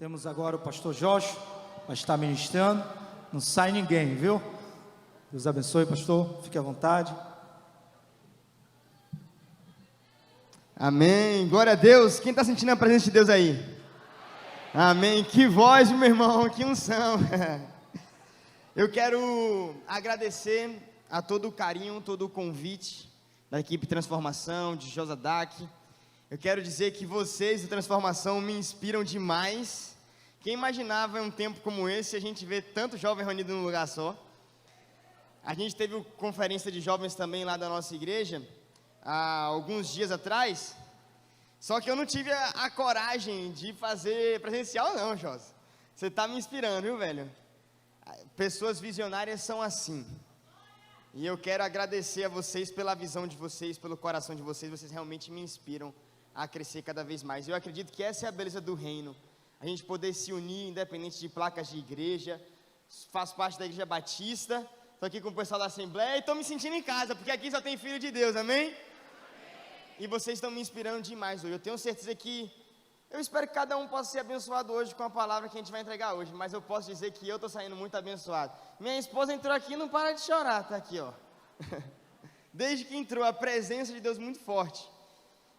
Temos agora o pastor Jorge, vai estar ministrando. Não sai ninguém, viu? Deus abençoe, pastor. Fique à vontade. Amém. Glória a Deus. Quem está sentindo a presença de Deus aí? Amém. Que voz, meu irmão. Que unção. Eu quero agradecer a todo o carinho, todo o convite da equipe Transformação, de Josadak. Eu quero dizer que vocês, da Transformação, me inspiram demais. Quem imaginava em um tempo como esse, a gente vê tanto jovem reunido num lugar só. A gente teve conferência de jovens também lá da nossa igreja, há alguns dias atrás. Só que eu não tive a coragem de fazer presencial não, Josa. Você está me inspirando, viu, velho? Pessoas visionárias são assim. E eu quero agradecer a vocês pela visão de vocês, pelo coração de vocês. Vocês realmente me inspiram a crescer cada vez mais. Eu acredito que essa é a beleza do reino. A gente poder se unir, independente de placas de igreja. Faço parte da Igreja Batista. Estou aqui com o pessoal da Assembleia e estou me sentindo em casa, porque aqui só tem filho de Deus, amém? E vocês estão me inspirando demais hoje. Eu tenho certeza que, eu espero que cada um possa ser abençoado hoje com a palavra que a gente vai entregar hoje. Mas eu posso dizer que eu estou saindo muito abençoado. Minha esposa entrou aqui e não para de chorar, está aqui, ó. Desde que entrou, a presença de Deus muito forte.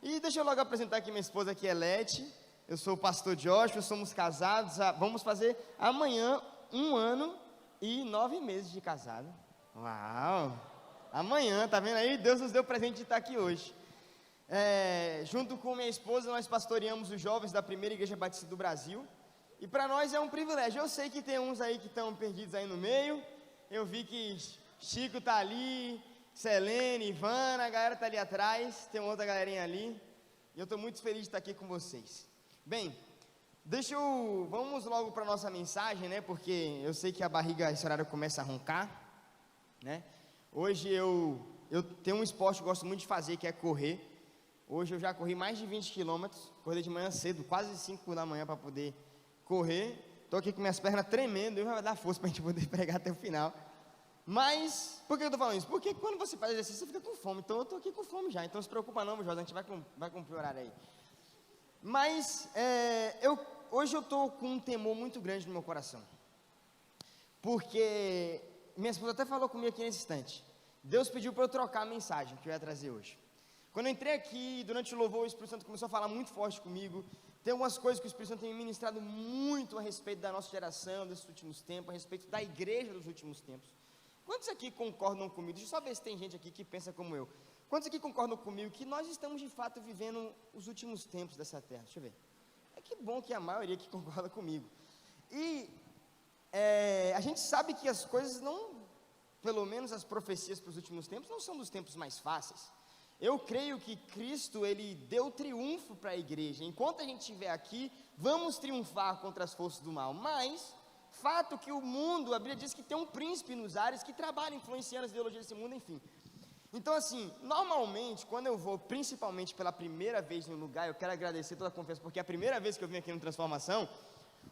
E deixa eu logo apresentar aqui minha esposa, que é Lete. Eu sou o pastor Joshua, somos casados, vamos fazer amanhã 1 ano e 9 meses de casado. Uau! Amanhã, tá vendo aí? Deus nos deu o presente de estar aqui hoje. Junto com minha esposa, nós pastoreamos os jovens da primeira igreja batista do Brasil. E para nós é um privilégio. Eu sei que tem uns aí que estão perdidos aí no meio. Eu vi que Chico tá ali, Selene, Ivana, a galera tá ali atrás. Tem outra galerinha ali. E eu estou muito feliz de estar aqui com vocês. Bem, vamos logo para a nossa mensagem, né? Porque eu sei que a barriga, esse horário, começa a roncar, né? Hoje eu tenho um esporte que eu gosto muito de fazer, que é correr. Hoje eu já corri mais de 20 quilômetros, acordei de manhã cedo, quase 5 da manhã para poder correr. Estou aqui com minhas pernas tremendo, e vai dar força para a gente poder pregar até o final. Mas, por que eu estou falando isso? Porque quando você faz exercício, você fica com fome. Então eu estou aqui com fome já, então não se preocupa não, Jorge, a gente vai cumprir o horário aí. Mas, hoje eu estou com um temor muito grande no meu coração. Porque, minha esposa até falou comigo aqui nesse instante. Deus pediu para eu trocar a mensagem que eu ia trazer hoje. Quando eu entrei aqui, durante o louvor, o Espírito Santo começou a falar muito forte comigo. Tem algumas coisas que o Espírito Santo tem me ministrado muito a respeito da nossa geração, desses últimos tempos, a respeito da igreja dos últimos tempos. Quantos aqui concordam comigo? Deixa eu só ver se tem gente aqui que pensa como eu. Quantos aqui concordam comigo que nós estamos de fato vivendo os últimos tempos dessa terra? Deixa eu ver. Que bom que a maioria aqui concorda comigo. E a gente sabe que as coisas não, pelo menos as profecias para os últimos tempos, não são dos tempos mais fáceis. Eu creio que Cristo, Ele deu triunfo para a igreja. Enquanto a gente estiver aqui, vamos triunfar contra as forças do mal. Mas, fato que o mundo, a Bíblia diz que tem um príncipe nos ares que trabalha influenciando as ideologias desse mundo, enfim. Então assim, normalmente, quando eu vou, principalmente pela primeira vez em um lugar, eu quero agradecer toda a confiança, porque é a primeira vez que eu vim aqui no Transformação,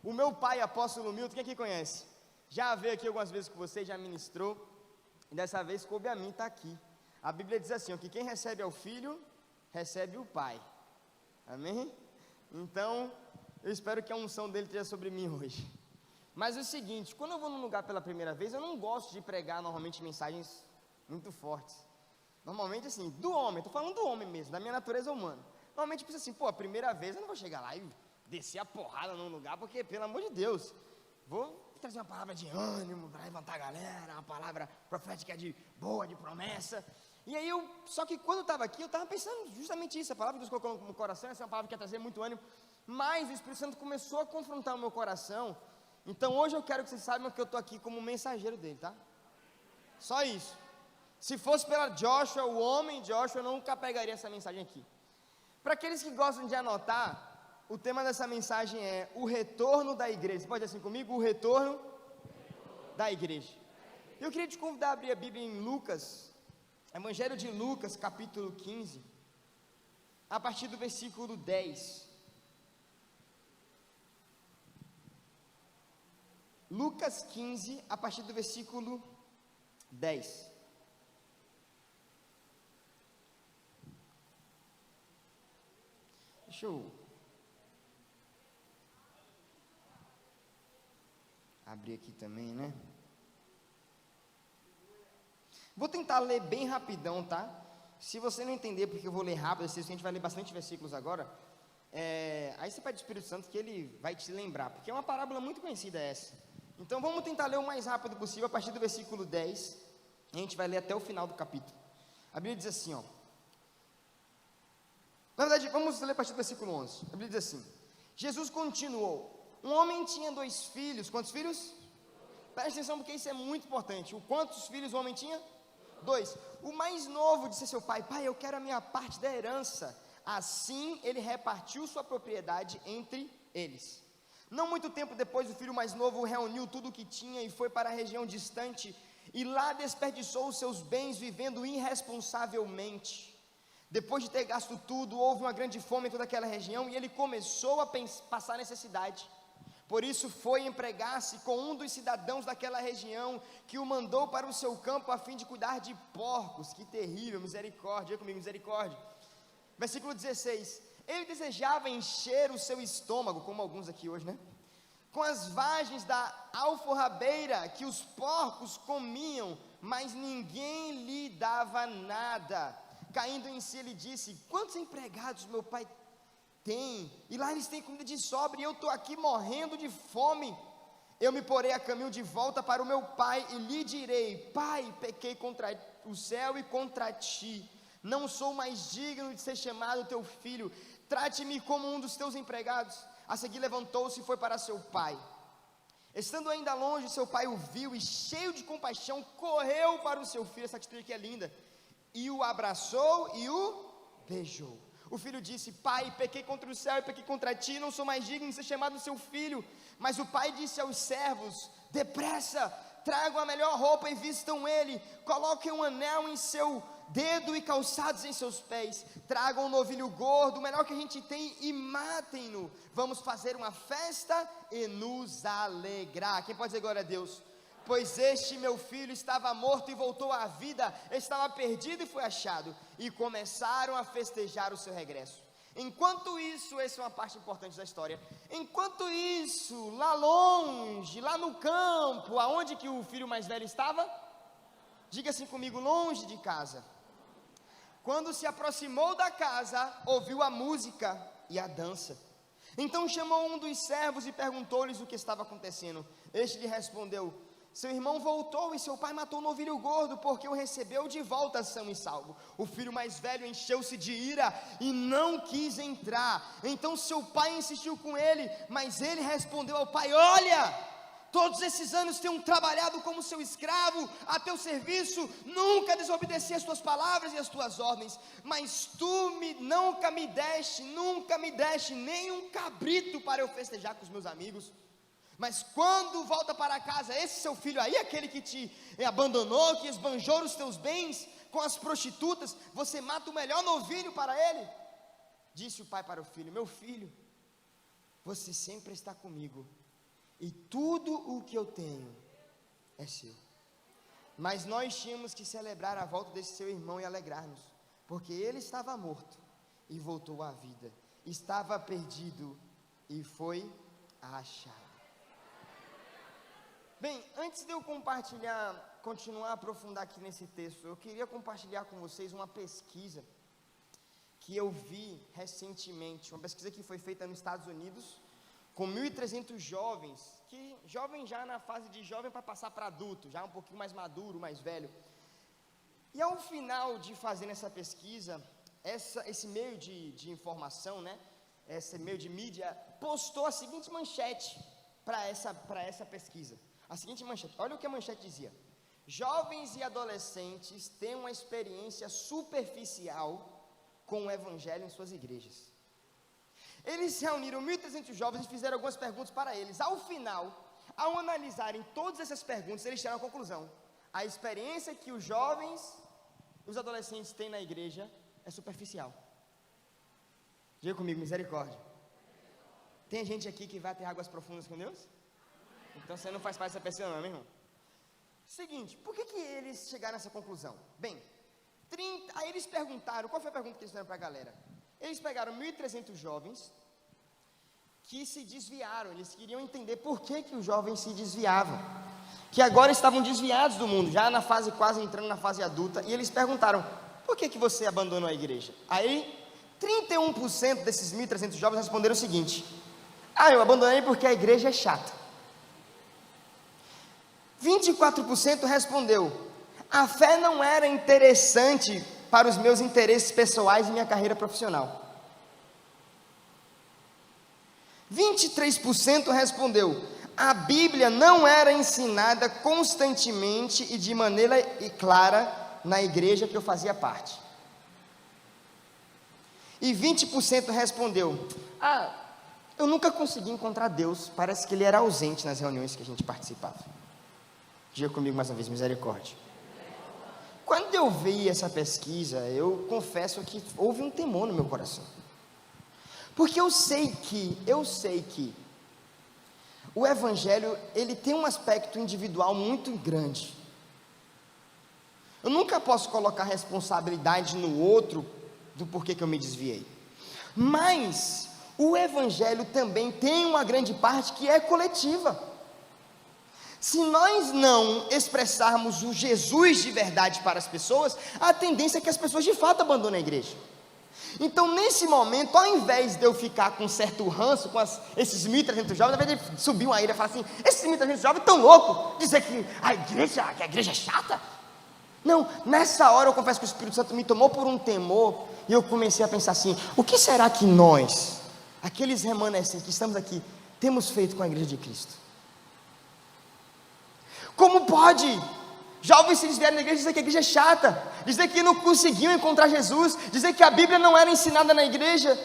o meu pai, apóstolo Milton, quem aqui conhece? Já veio aqui algumas vezes com você, já ministrou, e dessa vez coube a mim estar aqui. A Bíblia diz assim, que quem recebe ao filho, recebe o pai. Amém? Então, eu espero que a unção dele esteja sobre mim hoje. Mas é o seguinte, quando eu vou num lugar pela primeira vez, eu não gosto de pregar normalmente mensagens muito fortes. Normalmente assim, do homem, estou falando do homem mesmo, da minha natureza humana. Normalmente pensa assim, a primeira vez eu não vou chegar lá e descer a porrada num lugar, porque pelo amor de Deus, vou trazer uma palavra de ânimo para levantar a galera, uma palavra profética de boa, de promessa. E aí só que quando eu estava aqui, eu estava pensando justamente isso, a palavra que Deus colocou no meu coração, essa é uma palavra que ia trazer muito ânimo, mas o Espírito Santo começou a confrontar o meu coração. Então hoje eu quero que vocês saibam que eu estou aqui como mensageiro dele, tá? Só isso. Se fosse pela Joshua, o homem Joshua, eu nunca pegaria essa mensagem aqui. Para aqueles que gostam de anotar, o tema dessa mensagem é o retorno da igreja. Você pode dizer assim comigo? O retorno da igreja. Eu queria te convidar a abrir a Bíblia em Lucas, Evangelho de Lucas, capítulo 15, a partir do versículo 10. Lucas 15, a partir do versículo 10. Deixa eu abrir aqui também, né? Vou tentar ler bem rapidão, tá? Se você não entender, porque eu vou ler rápido, a gente vai ler bastante versículos agora, aí você pede o Espírito Santo que ele vai te lembrar, porque é uma parábola muito conhecida essa. Então vamos tentar ler o mais rápido possível, a partir do versículo 10, e a gente vai ler até o final do capítulo. A Bíblia diz assim, ó. Na verdade, vamos ler a partir do versículo 11. A Bíblia diz assim: Jesus continuou: um homem tinha 2 filhos. Quantos filhos? Preste atenção, porque isso é muito importante. Quantos filhos o homem tinha? 2. O mais novo disse a seu pai: pai, eu quero a minha parte da herança. Assim ele repartiu sua propriedade entre eles. Não muito tempo depois, o filho mais novo reuniu tudo o que tinha e foi para a região distante, e lá desperdiçou os seus bens vivendo irresponsavelmente. Depois de ter gasto tudo, houve uma grande fome em toda aquela região, e ele começou a passar necessidade. Por isso foi empregar-se com um dos cidadãos daquela região, que o mandou para o seu campo a fim de cuidar de porcos. Que terrível, misericórdia, diga comigo, misericórdia. Versículo 16, ele desejava encher o seu estômago, como alguns aqui hoje, né? Com as vagens da alforrabeira que os porcos comiam, mas ninguém lhe dava nada. Caindo em si, ele disse: quantos empregados meu pai tem? E lá eles têm comida de sobra, e eu estou aqui morrendo de fome. Eu me porei a caminho de volta para o meu pai, e lhe direi: pai, pequei contra o céu e contra ti. Não sou mais digno de ser chamado teu filho. Trate-me como um dos teus empregados. A seguir levantou-se e foi para seu pai. Estando ainda longe, seu pai o viu e, cheio de compaixão, correu para o seu filho. Essa atitude aqui é linda. E o abraçou e o beijou. O filho disse: pai, pequei contra o céu e pequei contra ti, não sou mais digno de ser chamado seu filho. Mas o pai disse aos servos: depressa, tragam a melhor roupa e vistam ele, coloquem um anel em seu dedo e calçados em seus pés, tragam um novilho gordo, o melhor que a gente tem, e matem-no. Vamos fazer uma festa e nos alegrar. Quem pode dizer glória a Deus? Pois este meu filho estava morto e voltou à vida, estava perdido e foi achado. E começaram a festejar o seu regresso. Enquanto isso, essa é uma parte importante da história. Enquanto isso, lá longe, lá no campo, aonde que o filho mais velho estava? Diga assim comigo: longe de casa. Quando se aproximou da casa, ouviu a música e a dança. Então chamou um dos servos e perguntou-lhes o que estava acontecendo. Este lhe respondeu: seu irmão voltou e seu pai matou um novilho gordo, porque o recebeu de volta são e salvo. O filho mais velho encheu-se de ira e não quis entrar. Então seu pai insistiu com ele, mas ele respondeu ao pai: olha, todos esses anos tenho trabalhado como seu escravo, a teu serviço, nunca desobedeci as tuas palavras e as tuas ordens, mas nunca me deste nem um cabrito para eu festejar com os meus amigos. Mas quando volta para casa, esse seu filho aí, aquele que te abandonou, que esbanjou os teus bens com as prostitutas, você mata o melhor novilho para ele. Disse o pai para o filho: meu filho, você sempre está comigo, e tudo o que eu tenho é seu. Mas nós tínhamos que celebrar a volta desse seu irmão e alegrar-nos, porque ele estava morto e voltou à vida, estava perdido e foi achado. Bem, antes de eu continuar a aprofundar aqui nesse texto, eu queria compartilhar com vocês uma pesquisa que eu vi recentemente, uma pesquisa que foi feita nos Estados Unidos, com 1.300 jovens, jovens já na fase de jovem para passar para adulto, já um pouquinho mais maduro, mais velho. E ao final de fazer essa pesquisa, esse meio de informação, né, esse meio de mídia, postou a seguinte manchete para essa pesquisa. A seguinte manchete, olha o que a manchete dizia: jovens e adolescentes têm uma experiência superficial com o evangelho em suas igrejas. Eles reuniram 1.300 jovens e fizeram algumas perguntas para eles. Ao final, ao analisarem todas essas perguntas, eles chegaram à conclusão: a experiência que os jovens e os adolescentes têm na igreja é superficial. Diga comigo, misericórdia. Tem gente aqui que vai ter águas profundas com Deus? Então você não faz parte dessa pessoa, não, meu irmão? Seguinte, por que eles chegaram nessa conclusão? Bem, aí eles perguntaram, qual foi a pergunta que eles fizeram para a galera? Eles pegaram 1.300 jovens que se desviaram. Eles queriam entender por que os jovens se desviavam, que agora estavam desviados do mundo, já na fase, quase entrando na fase adulta, e eles perguntaram: por que você abandonou a igreja? Aí 31% desses 1.300 jovens responderam o seguinte: eu abandonei porque a igreja é chata. 24% respondeu: a fé não era interessante para os meus interesses pessoais e minha carreira profissional. 23% respondeu: a Bíblia não era ensinada constantemente e de maneira clara na igreja que eu fazia parte. E 20% respondeu: eu nunca consegui encontrar Deus, parece que Ele era ausente nas reuniões que a gente participava. Diga comigo mais uma vez: misericórdia. Quando eu vi essa pesquisa, eu confesso que houve um temor no meu coração, porque eu sei que o Evangelho, ele tem um aspecto individual muito grande. Eu nunca posso colocar responsabilidade no outro do porquê que eu me desviei, mas o Evangelho também tem uma grande parte que é coletiva. Se nós não expressarmos o Jesus de verdade para as pessoas, a tendência é que as pessoas de fato abandonem a igreja. Então, nesse momento, ao invés de eu ficar com certo ranço com esses 1.300 jovens, ao invés de subir uma ira e falar assim: esses 1.300 jovens estão loucos, dizer que a igreja é chata. Não, nessa hora eu confesso que o Espírito Santo me tomou por um temor, e eu comecei a pensar assim: o que será que nós, aqueles remanescentes que estamos aqui, temos feito com a igreja de Cristo? Como pode jovens se desviarem da igreja, dizer que a igreja é chata, dizer que não conseguiam encontrar Jesus, dizer que a Bíblia não era ensinada na igreja?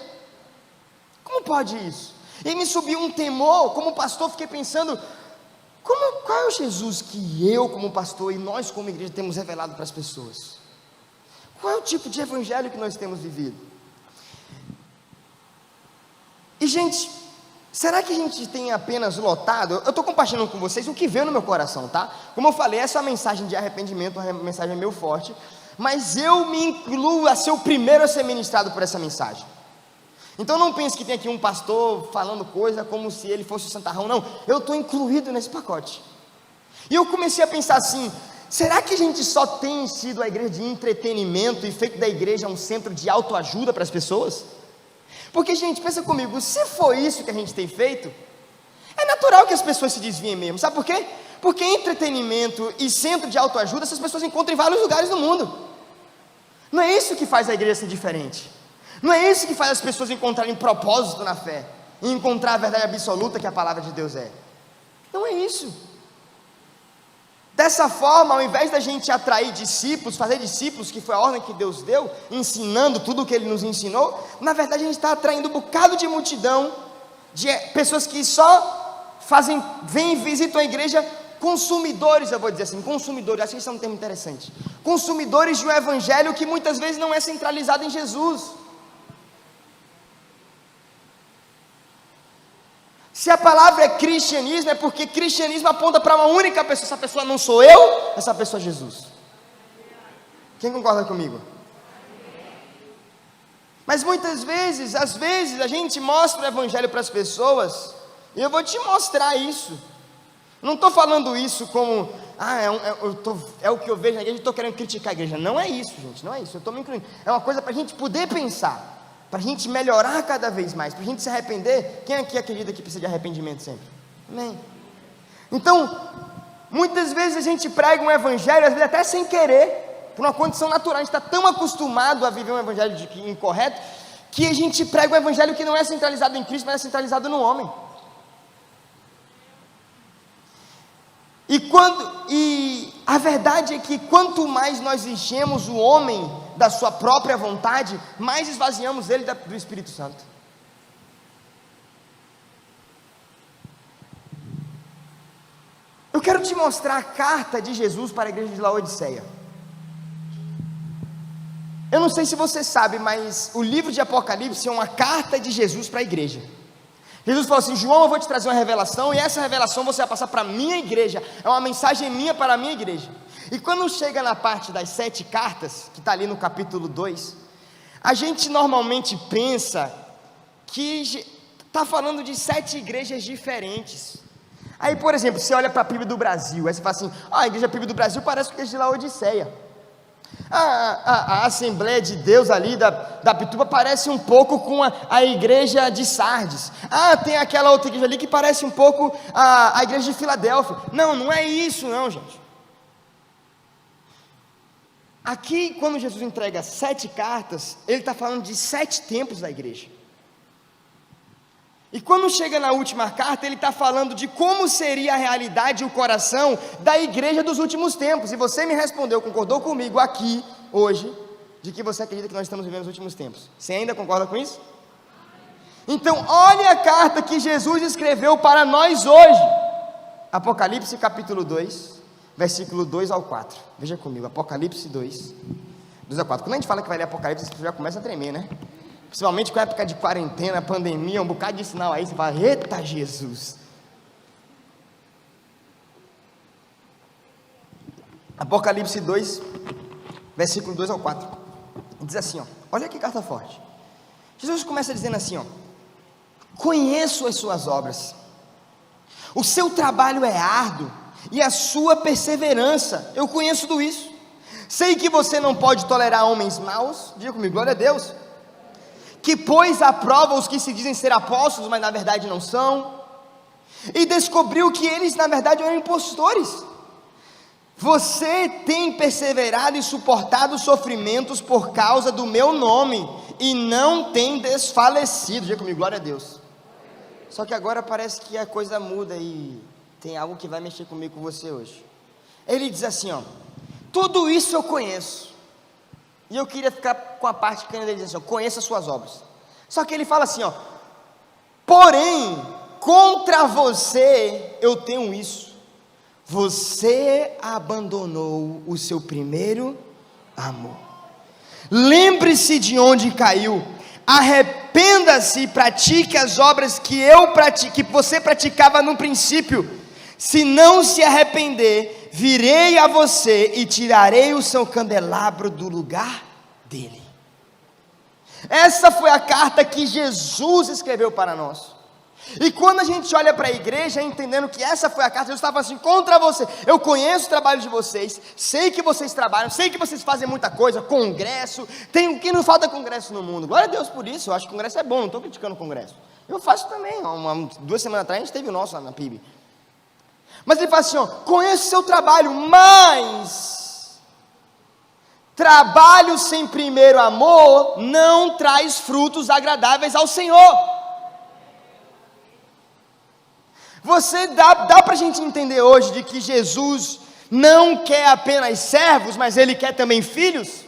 Como pode isso? E me subiu um temor. Como pastor, fiquei pensando: qual é o Jesus que eu como pastor e nós como igreja temos revelado para as pessoas? Qual é o tipo de evangelho que nós temos vivido? E gente, será que a gente tem apenas lotado? Eu estou compartilhando com vocês o que veio no meu coração, tá? Como eu falei, essa é uma mensagem de arrependimento, uma mensagem meio forte, mas eu me incluo a ser o primeiro a ser ministrado por essa mensagem. Então não pense que tem aqui um pastor falando coisa como se ele fosse o santarrão. Não, eu estou incluído nesse pacote. E eu comecei a pensar assim: será que a gente só tem sido a igreja de entretenimento e feito da igreja um centro de autoajuda para as pessoas? Porque, gente, pensa comigo, se for isso que a gente tem feito, é natural que as pessoas se desviem mesmo. Sabe por quê? Porque entretenimento e centro de autoajuda, essas pessoas encontram em vários lugares do mundo. Não é isso que faz a igreja ser diferente. Não é isso que faz as pessoas encontrarem propósito na fé e encontrar a verdade absoluta que a palavra de Deus é. Não é isso. Dessa forma, ao invés da gente atrair discípulos, fazer discípulos, que foi a ordem que Deus deu, ensinando tudo o que Ele nos ensinou, na verdade a gente está atraindo um bocado de multidão, de pessoas que só vêm e visitam a igreja, consumidores, eu vou dizer assim, consumidores, acho que isso é um termo interessante, consumidores de um evangelho que muitas vezes não é centralizado em Jesus. Se a palavra é cristianismo, é porque cristianismo aponta para uma única pessoa. Essa pessoa não sou eu, essa pessoa é Jesus. Quem concorda comigo? Mas muitas vezes, às vezes, a gente mostra o evangelho para as pessoas, e eu vou te mostrar isso. Não estou falando isso como, é o que eu vejo na igreja e estou querendo criticar a igreja. Não é isso, gente, não é isso. Eu estou me incluindo. É uma coisa para a gente poder pensar, para a gente melhorar cada vez mais, para a gente se arrepender. Quem aqui acredita que precisa de arrependimento sempre? Amém? Então, muitas vezes a gente prega um evangelho, às vezes até sem querer, por uma condição natural. A gente está tão acostumado a viver um evangelho incorreto, que a gente prega um evangelho que não é centralizado em Cristo, mas é centralizado no homem. E a verdade é que quanto mais nós enchemos o homem da sua própria vontade, mais esvaziamos ele do Espírito Santo. Eu quero te mostrar a carta de Jesus para a igreja de Laodiceia. Eu não sei se você sabe, mas o livro de Apocalipse é uma carta de Jesus para a igreja. Jesus falou assim: João, eu vou te trazer uma revelação, e essa revelação você vai passar para a minha igreja, é uma mensagem minha para a minha igreja. E quando chega na parte das 7 cartas, que está ali no capítulo 2, a gente normalmente pensa que está falando de 7 igrejas diferentes. Aí, por exemplo, você olha para a PIB do Brasil, aí você fala assim, a igreja PIB do Brasil parece com a igreja de Laodiceia. A Assembleia de Deus ali da Pituba parece um pouco com a igreja de Sardes. Tem aquela outra igreja ali que parece um pouco a igreja de Filadélfia. Não é isso não, gente. Aqui, quando Jesus entrega 7 cartas, ele está falando de 7 tempos da igreja. E quando chega na última carta, ele está falando de como seria a realidade e o coração da igreja dos últimos tempos. E você me respondeu, concordou comigo aqui, hoje, de que você acredita que nós estamos vivendo os últimos tempos. Você ainda concorda com isso? Então, olha a carta que Jesus escreveu para nós hoje. Apocalipse capítulo 2, versículo 2 ao 4. Veja comigo, Apocalipse 2, 2 a 4. Quando a gente fala que vai ler Apocalipse, você já começa a tremer, né? Principalmente com a época de quarentena, pandemia, um bocado de sinal aí, você fala, eita Jesus. Apocalipse 2, versículo 2 ao 4. Diz assim, olha que carta forte. Jesus começa dizendo assim, conheço as suas obras, o seu trabalho é árduo, e a sua perseverança, eu conheço tudo isso. Sei que você não pode tolerar homens maus, diga comigo, glória a Deus, que pôs à prova os que se dizem ser apóstolos, mas na verdade não são, e descobriu que eles na verdade eram impostores. Você tem perseverado e suportado sofrimentos por causa do meu nome, e não tem desfalecido, diga comigo, glória a Deus. Só que agora parece que a coisa muda, e tem algo que vai mexer comigo, com você hoje. Ele diz assim, tudo isso eu conheço. E eu queria ficar com a parte que ele diz assim, conheça as suas obras. Só que ele fala assim, porém, contra você eu tenho isso. Você abandonou o seu primeiro amor. Lembre-se de onde caiu. Arrependa-se, pratique as obras que você praticava no princípio. Se não se arrepender, virei a você e tirarei o seu candelabro do lugar dele. Essa foi a carta que Jesus escreveu para nós. E quando a gente olha para a igreja, entendendo que essa foi a carta, Jesus estava assim, contra você, eu conheço o trabalho de vocês, sei que vocês trabalham, sei que vocês fazem muita coisa, congresso, tem o que não falta congresso no mundo, glória a Deus por isso, eu acho que congresso é bom, não estou criticando o congresso, eu faço também, 2 semanas atrás a gente teve o nosso lá na PIB, mas ele fala assim, conheço o seu trabalho, mas trabalho sem primeiro amor não traz frutos agradáveis ao Senhor. Você dá para a gente entender hoje de que Jesus não quer apenas servos, mas Ele quer também filhos?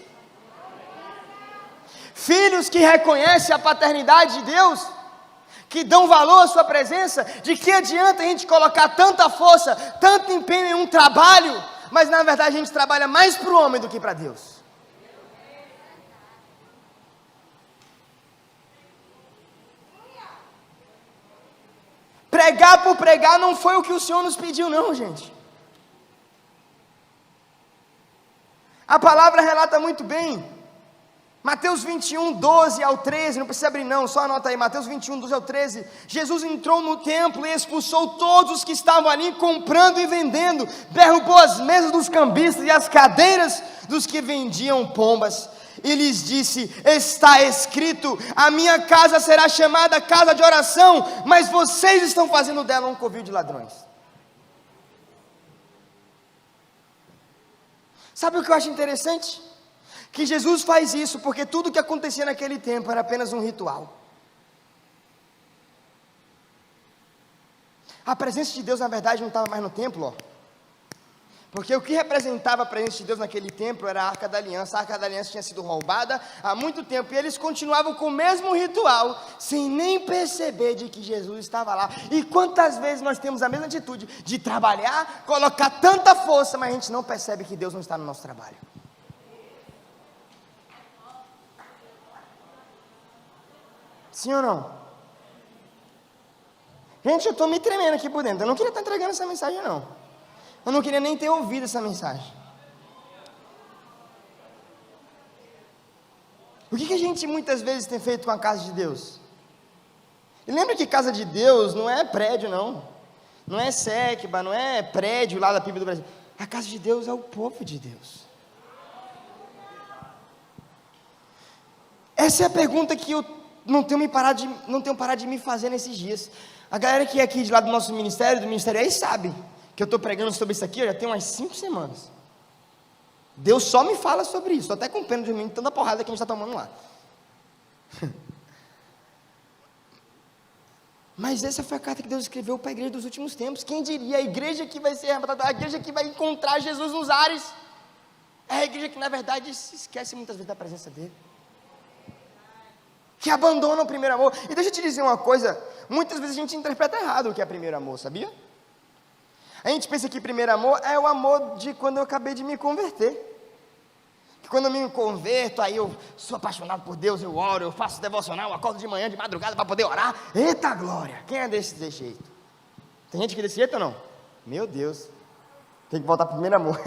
Filhos que reconhecem a paternidade de Deus, que dão valor à sua presença. De que adianta a gente colocar tanta força, tanto empenho em um trabalho, mas na verdade a gente trabalha mais para o homem do que para Deus? Pregar por pregar não foi o que o Senhor nos pediu não, gente. A palavra relata muito bem, Mateus 21, 12 ao 13, não precisa abrir não, só anota aí, Mateus 21, 12 ao 13, Jesus entrou no templo e expulsou todos os que estavam ali comprando e vendendo, derrubou as mesas dos cambistas e as cadeiras dos que vendiam pombas, e lhes disse, está escrito, a minha casa será chamada casa de oração, mas vocês estão fazendo dela um covil de ladrões. Sabe o que eu acho interessante? Que Jesus faz isso, porque tudo que acontecia naquele tempo era apenas um ritual. A presença de Deus na verdade não estava mais no templo, porque o que representava a presença de Deus naquele templo era a Arca da Aliança. A Arca da Aliança tinha sido roubada há muito tempo, e eles continuavam com o mesmo ritual, sem nem perceber de que Jesus estava lá. E quantas vezes nós temos a mesma atitude de trabalhar, colocar tanta força, mas a gente não percebe que Deus não está no nosso trabalho. Sim ou não? Gente, eu estou me tremendo aqui por dentro, eu não queria estar entregando essa mensagem não. Eu não queria nem ter ouvido essa mensagem. O que a gente muitas vezes tem feito com a casa de Deus? E lembra que casa de Deus não é prédio, não. Não é SECBA, não é prédio lá da PIB do Brasil. A casa de Deus é o povo de Deus. Essa é a pergunta que eu não tenho parado de me fazer nesses dias. A galera que é aqui de lá do nosso ministério, do Ministério aí, sabe que eu estou pregando sobre isso aqui, já tem umas 5 semanas. Deus só me fala sobre isso. Estou até com pena de mim, tanta porrada que a gente está tomando lá. Mas essa foi a carta que Deus escreveu para a igreja dos últimos tempos. Quem diria? A igreja que vai ser arrebatada, a igreja que vai encontrar Jesus nos ares, é a igreja que na verdade se esquece muitas vezes da presença dele, que abandona o primeiro amor. E deixa eu te dizer uma coisa, muitas vezes a gente interpreta errado o que é primeiro amor, sabia? A gente pensa que primeiro amor é o amor de quando eu acabei de me converter. Que quando eu me converto, aí eu sou apaixonado por Deus, eu oro, eu faço devocional, eu acordo de manhã, de madrugada para poder orar. Eita glória! Quem é desse jeito? Tem gente que é desse jeito ou não? Meu Deus, tem que voltar para o primeiro amor.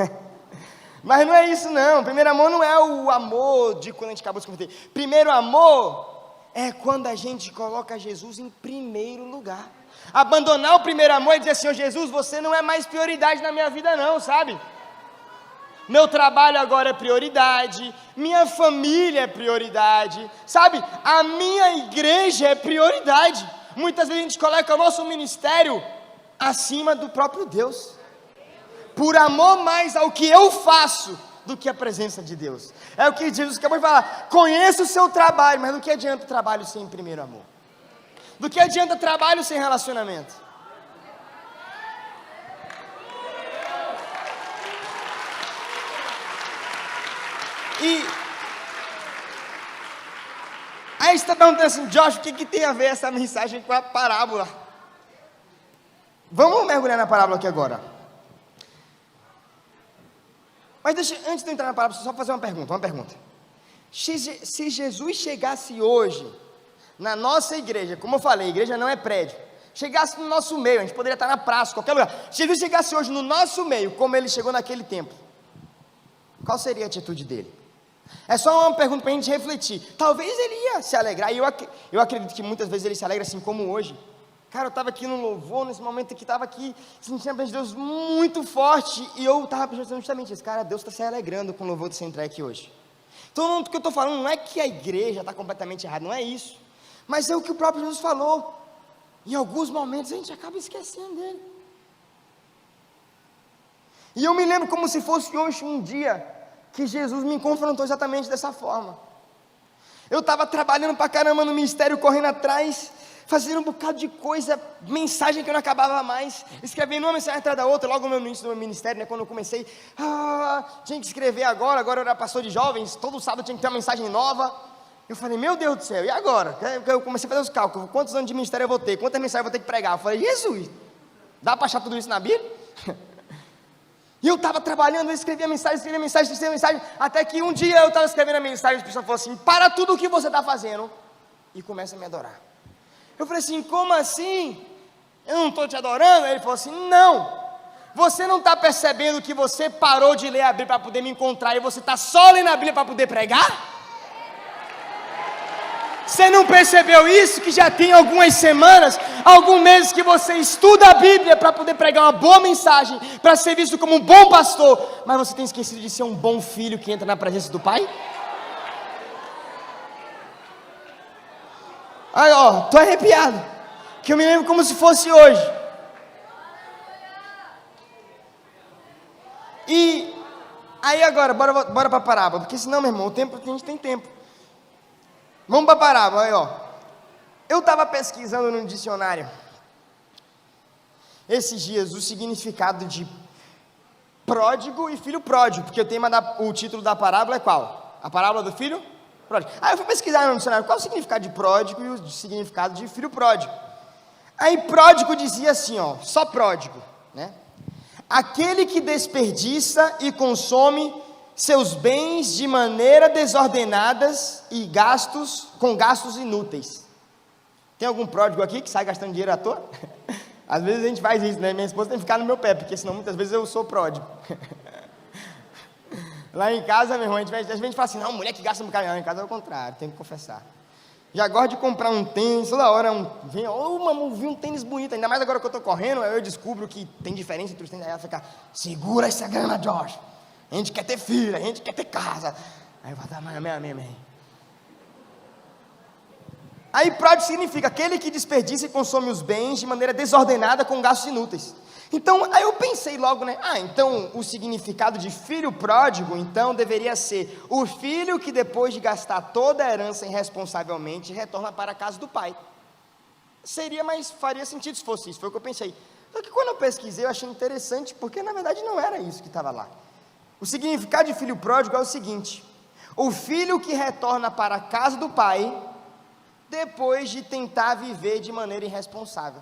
Mas não é isso não, primeiro amor não é o amor de quando a gente acabou de se converter. Primeiro amor é quando a gente coloca Jesus em primeiro lugar. Abandonar o primeiro amor e dizer assim, Jesus, você não é mais prioridade na minha vida não, sabe? Meu trabalho agora é prioridade, minha família é prioridade, sabe? A minha igreja é prioridade. Muitas vezes a gente coloca o nosso ministério acima do próprio Deus, por amor mais ao que eu faço do que a presença de Deus. É o que Jesus acabou de falar, conheça o seu trabalho, mas do que adianta trabalho sem primeiro amor? Do que adianta trabalho sem relacionamento? E aí você está perguntando assim, Josh, o que tem a ver essa mensagem com a parábola? Vamos mergulhar na parábola aqui agora. Mas antes de eu entrar na parábola, só fazer uma pergunta. Se Jesus chegasse hoje na nossa igreja, como eu falei, a igreja não é prédio, chegasse no nosso meio, a gente poderia estar na praça, qualquer lugar. Se Jesus chegasse hoje no nosso meio, como ele chegou naquele tempo, qual seria a atitude dele? É só uma pergunta para a gente refletir. Talvez ele ia se alegrar, e eu acredito que muitas vezes ele se alegra assim como hoje. Cara, eu estava aqui no louvor, nesse momento que estava aqui, sentindo a presença de Deus muito forte, e eu estava pensando justamente isso, cara, Deus está se alegrando com o louvor de você entrar aqui hoje. Então, o que eu estou falando não é que a igreja está completamente errada, não é isso, mas é o que o próprio Jesus falou. Em alguns momentos a gente acaba esquecendo dele. E eu me lembro como se fosse hoje um dia que Jesus me confrontou exatamente dessa forma. Eu estava trabalhando pra caramba no ministério, correndo atrás, fazendo um bocado de coisa, mensagem que eu não acabava mais, escrevendo uma mensagem atrás da outra, logo no início do meu ministério, né, quando eu comecei, tinha que escrever agora eu era pastor de jovens, todo sábado tinha que ter uma mensagem nova. Eu falei, meu Deus do céu, e agora? Eu comecei a fazer os cálculos, quantos anos de ministério eu vou ter, quantas mensagens eu vou ter que pregar? Eu falei, Jesus, dá para achar tudo isso na Bíblia? E eu estava trabalhando, eu escrevia mensagem, até que um dia eu estava escrevendo a mensagem, e a pessoa falou assim, para tudo o que você está fazendo, e começa a me adorar. Eu falei assim, como assim? Eu não estou te adorando? Ele falou assim, não, você não está percebendo que você parou de ler a Bíblia para poder me encontrar, e você está só lendo a Bíblia para poder pregar? Você não percebeu isso? Que já tem algumas semanas, alguns meses que você estuda a Bíblia para poder pregar uma boa mensagem, para ser visto como um bom pastor, mas você tem esquecido de ser um bom filho que entra na presença do Pai? Aí ó, tô arrepiado, que eu me lembro como se fosse hoje. E aí agora, bora para a parábola, porque senão, meu irmão, o tempo, a gente tem tempo. Vamos para a parábola, aí ó. Eu estava pesquisando no dicionário, esses dias, o significado de pródigo e filho pródigo, porque o título da parábola é qual? A parábola do filho pródigo. Aí eu fui pesquisar no dicionário, qual o significado de pródigo e o significado de filho pródigo. Aí pródigo dizia assim, ó, só pródigo, né? Aquele que desperdiça e consome seus bens de maneira desordenadas e com gastos inúteis. Tem algum pródigo aqui que sai gastando dinheiro à toa? Às vezes a gente faz isso, né? Minha esposa tem que ficar no meu pé, porque senão muitas vezes eu sou pródigo. Lá em casa, meu irmão, a gente fala assim, não, mulher que gasta no caminhão, em casa é o contrário, tenho que confessar. Já gosto de comprar um tênis, toda hora vi um tênis bonito, ainda mais agora que eu estou correndo, aí eu descubro que tem diferença entre os tênis, aí ela fica, segura essa grana, Josh, a gente quer ter filho, a gente quer ter casa, aí eu falo, amém. Aí pródigo significa aquele que desperdiça e consome os bens de maneira desordenada com gastos inúteis. Então, aí eu pensei logo, né? Então o significado de filho pródigo, então, deveria ser o filho que depois de gastar toda a herança irresponsavelmente, retorna para a casa do pai. Mas faria sentido se fosse isso, foi o que eu pensei. Só que quando eu pesquisei, eu achei interessante, porque na verdade não era isso que estava lá. O significado de filho pródigo é o seguinte: o filho que retorna para a casa do pai, depois de tentar viver de maneira irresponsável.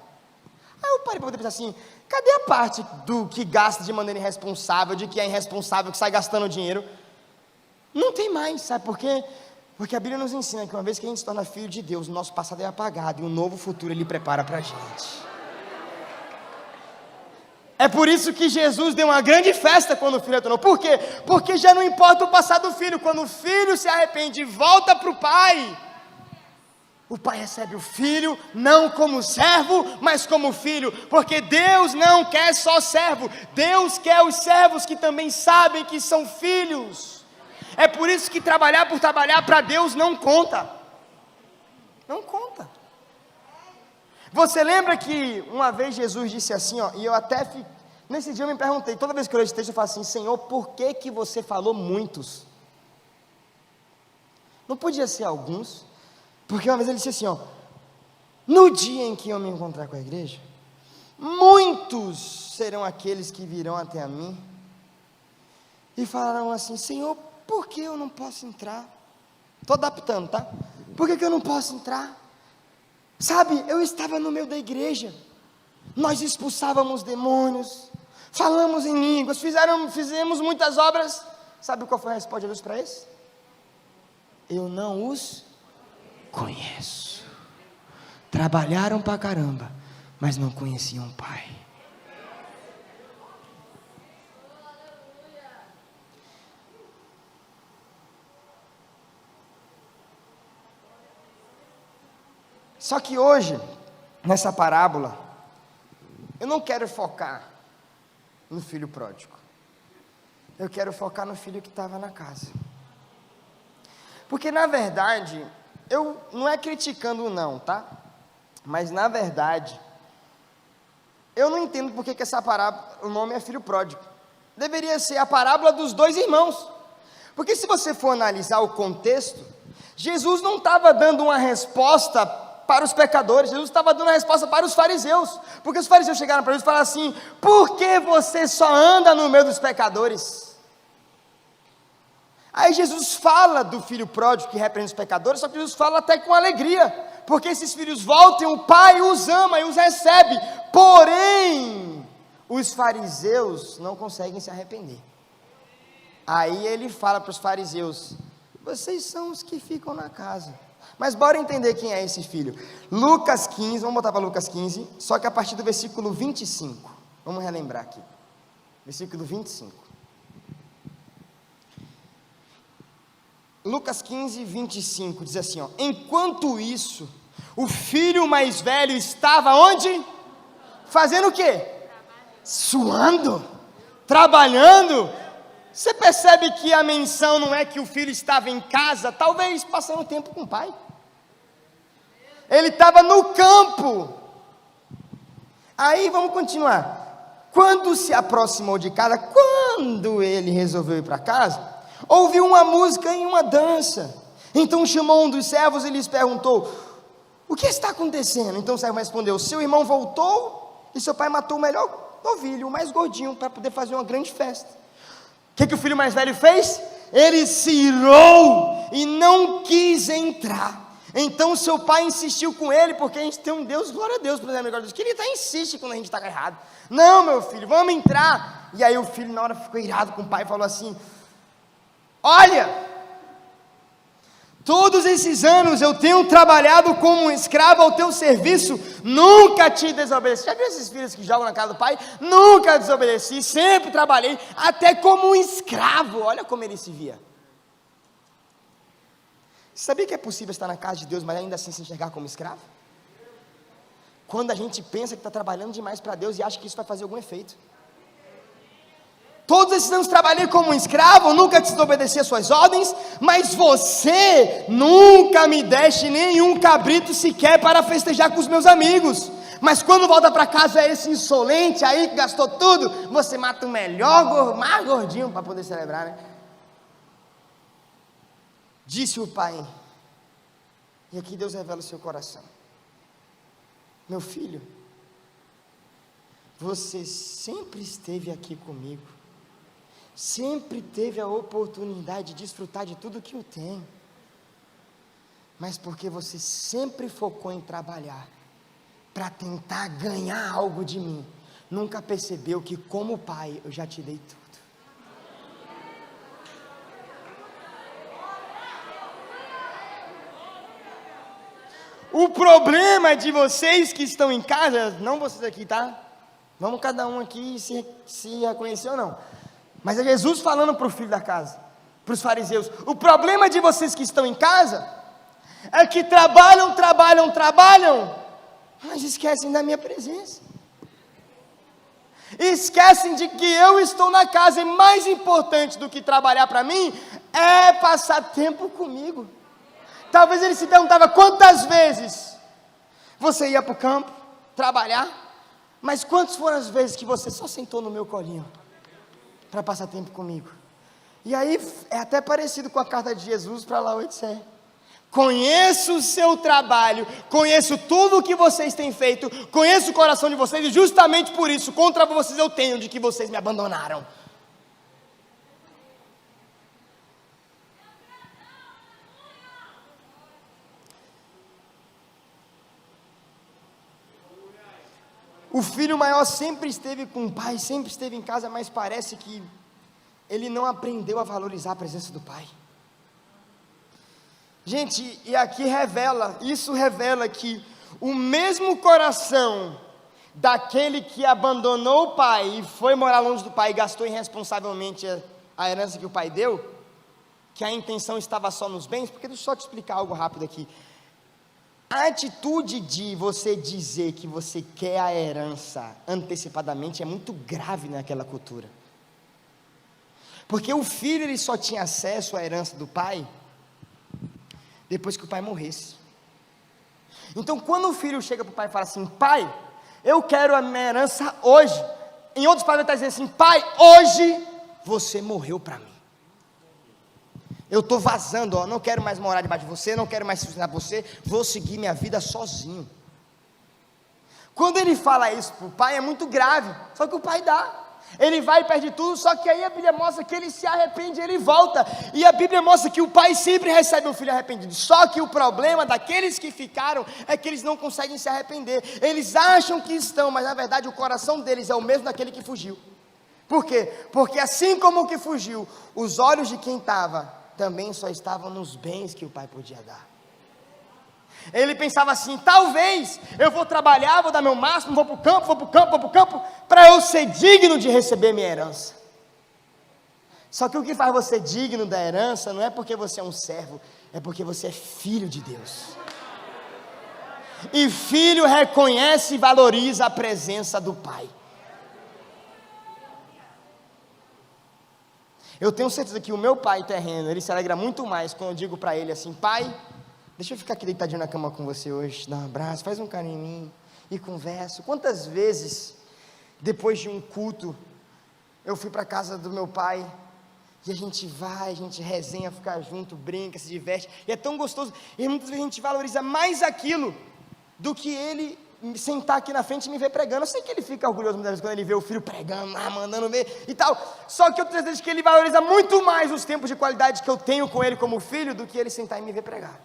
Aí eu parei para poder pensar assim, cadê a parte do que gasta de maneira irresponsável, de que é irresponsável, que sai gastando dinheiro? Não tem mais, sabe por quê? Porque a Bíblia nos ensina que uma vez que a gente se torna filho de Deus, o nosso passado é apagado e um novo futuro Ele prepara para a gente. É por isso que Jesus deu uma grande festa quando o filho retornou. Por quê? Porque já não importa o passado do filho, quando o filho se arrepende e volta para o pai, o pai recebe o filho, não como servo, mas como filho, porque Deus não quer só servo, Deus quer os servos que também sabem que são filhos. É por isso que trabalhar por trabalhar para Deus não conta. Não conta. Você lembra que uma vez Jesus disse assim, e eu até nesse dia eu me perguntei, toda vez que eu leio esse texto eu falo assim, Senhor, por que você falou muitos? Não podia ser alguns? Porque uma vez ele disse assim, no dia em que eu me encontrar com a igreja, muitos serão aqueles que virão até a mim, e falarão assim, Senhor, por que eu não posso entrar? Estou adaptando, tá? Por que eu não posso entrar? Sabe, eu estava no meio da igreja, nós expulsávamos demônios, falamos em línguas, fizemos muitas obras, sabe qual foi a resposta de Deus para isso? Eu não os conheço. Trabalharam pra caramba, mas não conheciam o Pai. Só que hoje, nessa parábola, eu não quero focar no filho pródigo. Eu quero focar no filho que estava na casa. Porque na verdade, eu não é criticando não, tá? Mas na verdade, eu não entendo porque que essa parábola, o nome é filho pródigo. Deveria ser a parábola dos dois irmãos. Porque se você for analisar o contexto, Jesus não estava dando uma resposta para os pecadores, Jesus estava dando uma resposta para os fariseus. Porque os fariseus chegaram para Jesus e falaram assim, por que você só anda no meio dos pecadores? Aí Jesus fala do filho pródigo que repreende os pecadores, só que Jesus fala até com alegria, porque esses filhos voltam, o pai os ama e os recebe, porém, os fariseus não conseguem se arrepender. Aí ele fala para os fariseus, vocês são os que ficam na casa. Mas bora entender quem é esse filho. Lucas 15, vamos botar para Lucas 15, só que a partir do versículo 25, vamos relembrar aqui, versículo 25. Lucas 15, 25, diz assim, enquanto isso, o filho mais velho estava onde? Fazendo o quê? Suando, trabalhando. Você percebe que a menção não é que o filho estava em casa, talvez passando tempo com o pai. Ele estava no campo. Aí vamos continuar. Quando se aproximou de casa, quando ele resolveu ir para casa, ouviu uma música e uma dança. Então chamou um dos servos e lhes perguntou, o que está acontecendo? Então o servo respondeu, seu irmão voltou e seu pai matou o melhor novilho, o mais gordinho, para poder fazer uma grande festa. O que o filho mais velho fez? Ele se irou e não quis entrar. Então seu pai insistiu com ele, porque a gente tem um Deus, glória a Deus, por exemplo, que ele até insiste quando a gente está errado. Não, meu filho, vamos entrar. E aí o filho na hora ficou irado com o pai e falou assim, olha, todos esses anos eu tenho trabalhado como um escravo ao teu serviço, nunca te desobedeci. Já viu esses filhos que jogam na casa do pai? Nunca desobedeci, sempre trabalhei, até como um escravo. Olha como ele se via. Sabia que é possível estar na casa de Deus, mas ainda assim se enxergar como escravo? Quando a gente pensa que está trabalhando demais para Deus e acha que isso vai fazer algum efeito. Todos esses anos trabalhei como um escravo, nunca quis obedecer às suas ordens, mas você nunca me deste nenhum cabrito sequer para festejar com os meus amigos. Mas quando volta para casa esse insolente aí que gastou tudo, você mata o melhor, mais gordinho para poder celebrar, né? Disse o pai, e aqui Deus revela o seu coração: meu filho, você sempre esteve aqui comigo, sempre teve a oportunidade de desfrutar de tudo que eu tenho, mas porque você sempre focou em trabalhar, para tentar ganhar algo de mim, nunca percebeu que como pai eu já te dei tudo. O problema de vocês que estão em casa, não vocês aqui, tá? Vamos cada um aqui se reconhecer ou não. Mas é Jesus falando para o filho da casa, para os fariseus. O problema de vocês que estão em casa é que trabalham, mas esquecem da minha presença. Esquecem de que eu estou na casa, e mais importante do que trabalhar para mim é passar tempo comigo. Talvez ele se perguntava quantas vezes você ia para o campo trabalhar, mas quantas foram as vezes que você só sentou no meu colinho para passar tempo comigo? E aí é até parecido com a carta de Jesus para Laodiceia. Conheço o seu trabalho, conheço tudo o que vocês têm feito, conheço o coração de vocês, e justamente por isso contra vocês eu tenho de que vocês me abandonaram. O filho maior sempre esteve com o pai, sempre esteve em casa, mas parece que ele não aprendeu a valorizar a presença do pai. Gente, e aqui isso revela que o mesmo coração daquele que abandonou o pai e foi morar longe do pai e gastou irresponsavelmente a herança que o pai deu, que a intenção estava só nos bens, porque deixa eu só te explicar algo rápido aqui. A atitude de você dizer que você quer a herança antecipadamente é muito grave naquela cultura. Porque o filho ele só tinha acesso à herança do pai depois que o pai morresse. Então quando o filho chega para o pai e fala assim: pai, eu quero a minha herança hoje. Em outros palavras ele está dizendo assim: pai, hoje você morreu para mim. Eu estou vazando, não quero mais morar debaixo de você, não quero mais sustentar você, vou seguir minha vida sozinho. Quando ele fala isso para o pai é muito grave, só que o pai dá. Ele vai e perde tudo, só que aí a Bíblia mostra que ele se arrepende, ele volta. E a Bíblia mostra que o pai sempre recebe um filho arrependido. Só que o problema daqueles que ficaram é que eles não conseguem se arrepender. Eles acham que estão, mas na verdade o coração deles é o mesmo daquele que fugiu. Por quê? Porque assim como o que fugiu, os olhos de quem estava também só estavam nos bens que o pai podia dar. Ele pensava assim: talvez eu vou trabalhar, vou dar meu máximo, vou para o campo, para eu ser digno de receber minha herança. Só que o que faz você digno da herança não é porque você é um servo, é porque você é filho de Deus. E filho reconhece e valoriza a presença do pai. Eu tenho certeza que o meu pai terreno, ele se alegra muito mais quando eu digo para ele assim: pai, deixa eu ficar aqui deitadinho na cama com você hoje, dá um abraço, faz um carinho em mim, e converso. Quantas vezes, depois de um culto, eu fui para a casa do meu pai, e a gente resenha, fica junto, brinca, se diverte, e é tão gostoso, e muitas vezes a gente valoriza mais aquilo, do que ele sentar aqui na frente e me ver pregando. Eu sei que ele fica orgulhoso muitas vezes quando ele vê o filho pregando, mandando ver e tal, só que outras vezes que ele valoriza muito mais os tempos de qualidade que eu tenho com ele como filho, do que ele sentar e me ver pregar.